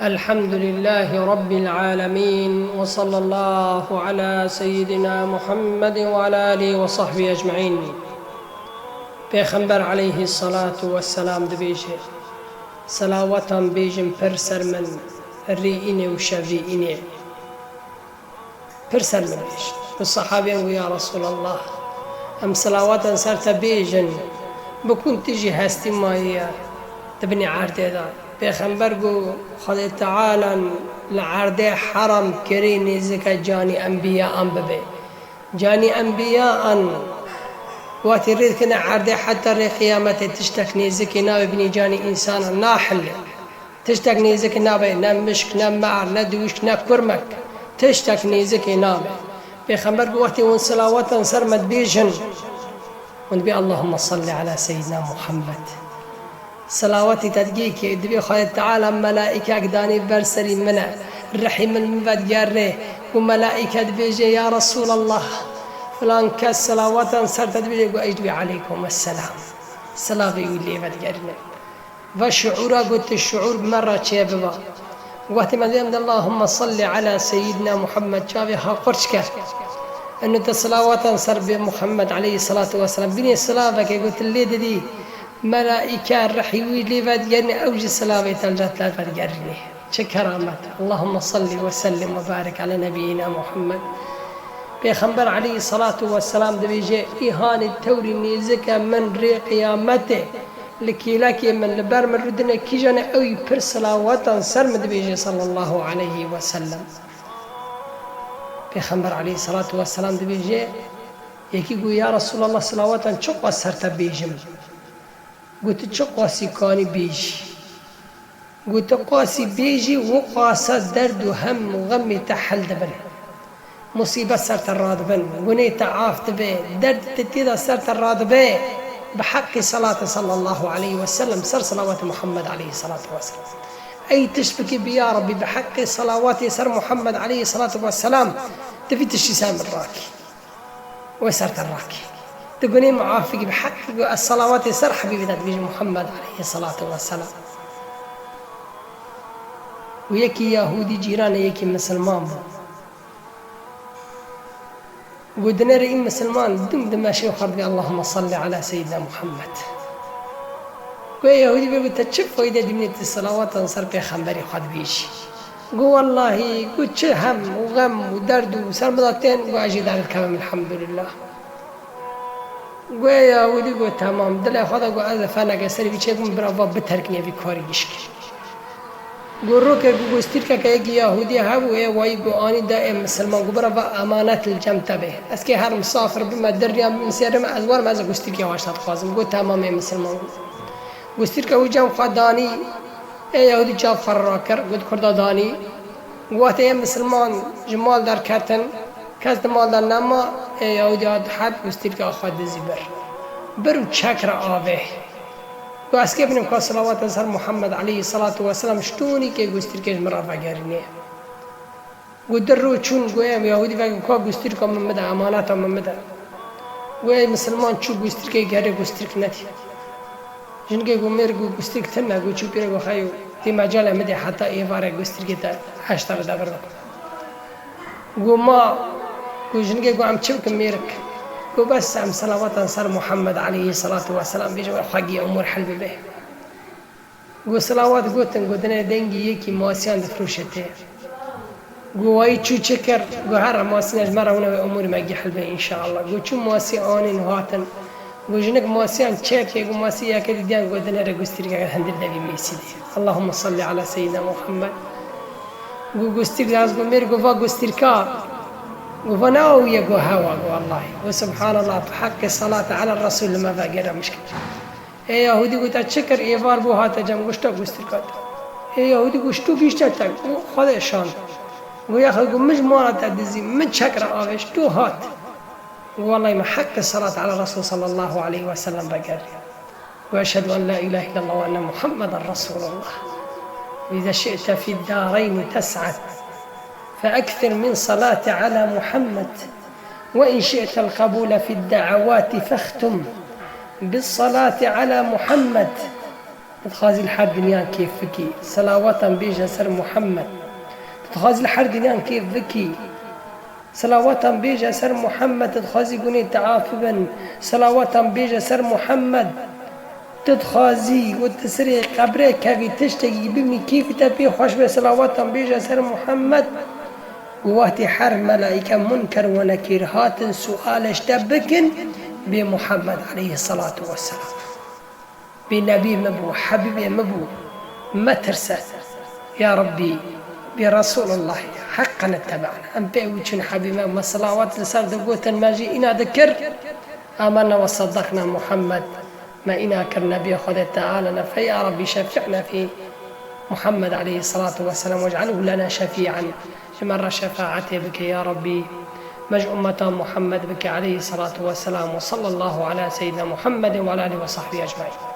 الحمد لله رب العالمين، وصلى الله على سيدنا محمد وعلى آله وصحبه أجمعين. پیغمبر علیه الصلاة والسلام دبیجه صلواتم بیجم پرسر من ری اینه و شوی اینه پرسر من بیش و صحابیان و یا رسول الله ام صلواتن سر تبیجن بکن تجی هستی مایه تبنی عرده دار. پیغمبر گو خدا تعالی لعرده حرم کرینی زکا جانی انبیاء ببه جانی انبیاء وقتی رید کنه عرده حتی ری قیامت تشتک نیزکی نابه بنی جانی انسان ناحل تشتک نیزکی نابه نه مشک نه معر نه دوشک نه کرمک تشتک نیزکی نابه. پیغمبر گو وقتی اون صلواتن سر مد بیجن ونبي اللهم صل على سيدنا محمد صلواتي تدقيك دبي خالد تعالى ملائكة داني برسري منا الرحيم المبد جاره وملائكة بيجي يا رسول الله فلان كاس صلوات صار تدبي وأجدبي عليكم السلام صلاة يقول لي بد جارنا وشعورا قلت الشعور مرة شاببا وقت ما ديم اللهم صل على سيدنا محمد شافي قرشك أنه تصلوات صار بمحمد عليه الصلاة والسلام بني الصلاة قلت اللي دي ملائكة رحيوي لي بدجرني أوجي صلاة تلجت لا بدجرني شكرامات. اللهم صل وسلم وبارك على نبينا محمد. بيخنبر عليه الصلاة والسلام دبيجي إيهان التوري نيزكا من ري قيامته لكي لكي من لبر من ردنا كي جانا أوي بر صلاوات سرم دبيجي صلى الله عليه وسلم. بيخنبر عليه الصلاة والسلام دبيجي يكي قو يا رسول الله صلاوات شو قصرت بيجم قلت چه قاسی کانی بیجی قلت قاسی بیجی و قاسا درد و هم و غم تحل دبن مصیبت سر تراد بن گناه تعافت به درد تتیدا سر تراد به بحق صلاة صلى الله عليه وسلم سر صلوات محمد عليه الصلاة والسلام أي تشبكي بيا ربي بحق صلوات سر محمد عليه الصلاة والسلام تفيت الشسام الراكي وسر الراكي تقولين معافق بحق الصلوات سر حبيبي نبي محمد عليه الصلاة والسلام. ويكي يهودي جيران يكي مسلمان ودنا رئيم مسلمان دم دماشي وخربي اللهم صل على سيدنا محمد. ويا يهودي بيقول تشوف وإذا دمنت الصلوات صار بخمبري خد بيجي. قو والله قلت هم وغم ودرد وصار مضاتين وأجي دار الكلام الحمد لله. گویا ودی گو تمام دل خدا گو از فنگ سری بیچه گم برا بترکنی بی کاری گشک گو رو که گو استیر که یهودی ها و وای گو آنی دائم مسلمان گو برا امانت الجم تبه از که هر مسافر بما دریا مسیرم از ور ماز گو استیر که واشت خازم گو تمام مسلمان گو استیر که وجام خدانی یهودی جاب فرار کرد گو کرد دانی گوات مسلمان جمال در کتن کس مال در نما یهودی حد گستیر که آخاد زیبر برو چکر آبه و از که بنیم که صلوات سر محمد علیه الصلاة والسلام شتونی که گستیر که مرا بگرینه گو در رو چون گویم یهودی بگم که گستیر که محمد امانت محمد گویم مسلمان چو گستیر که گره گستیر که ندی جنگه گو میر گو گستیر که تنه گو چو پیره گو خیو تی مجال امده حتی ایواره گستیر که تا هشتر دبر گو ما گو جنگه گو هم چو که میرک گو بس هم صلوات سر محمد علیه الصلاة والسلام بیجم خواهی امور حل به گو صلوات گوتن گو دنه دنگی یکی ماسیان دفروشته گو وای چو چکر گو هر ماسیانش مرا اونه امور مگی حل به انشاءالله گو چو ماسی آنین هاتن گو جنگ ماسیان چکه گو ماسی یکی دیدن گو دنه را گستری که هندر دوی میسیدی. اللهم صل على سيدنا محمد. گو گستری از گو میر گو وا گستری که وفناو يقو هوا والله وسبحان الله حق الصلاة على الرسول لما فاقر مشكلة. إيه يهودي قلت أتشكر إيفار بو هاتا جم قشتا قستركات. إيه يهودي قشتو بيشتا تاك خذ شان. ويا أخي قو مجموعة تدزي متشكر آفش تو هات. والله ما حق الصلاة على الرسول صلى الله عليه وسلم بقر. وأشهد أن لا إله إلا الله وأن محمد رسول الله. وإذا شئت في الدارين تسعد فأكثر من صلاة على محمد وإن شئت القبول في الدعوات فاختم بالصلاة على محمد تخازي الحر دنيا كيف فيكي صلواتا بيجا سر محمد تخازي الحر دنيا كيف فيكي صلواتا بيجا سر محمد تخازي قني تعافبا صلواتا بيجا سر محمد تتخازي وتسري قبرك كافي تشتكي بمني كيف تبي خوش بصلواتا بيجا سر محمد ووقت حر ملائكة منكر ونكير هات سؤالش تبكن بمحمد عليه الصلاة والسلام بنبي مبو حبيبي مبو ما ترسى يا ربي برسول الله حقا اتبعنا أم بيوتشن حبيبي ما صلوات لسر دقوة ما جئنا ذكر آمنا وصدقنا محمد ما إنا كالنبي خذ تعالى فيا ربي شفعنا في محمد عليه الصلاة والسلام واجعله لنا شفيعا جمر شفاعته بك يا ربي مج أمة محمد بك عليه الصلاة والسلام وصلى الله على سيدنا محمد وعلى آله وصحبه أجمعين.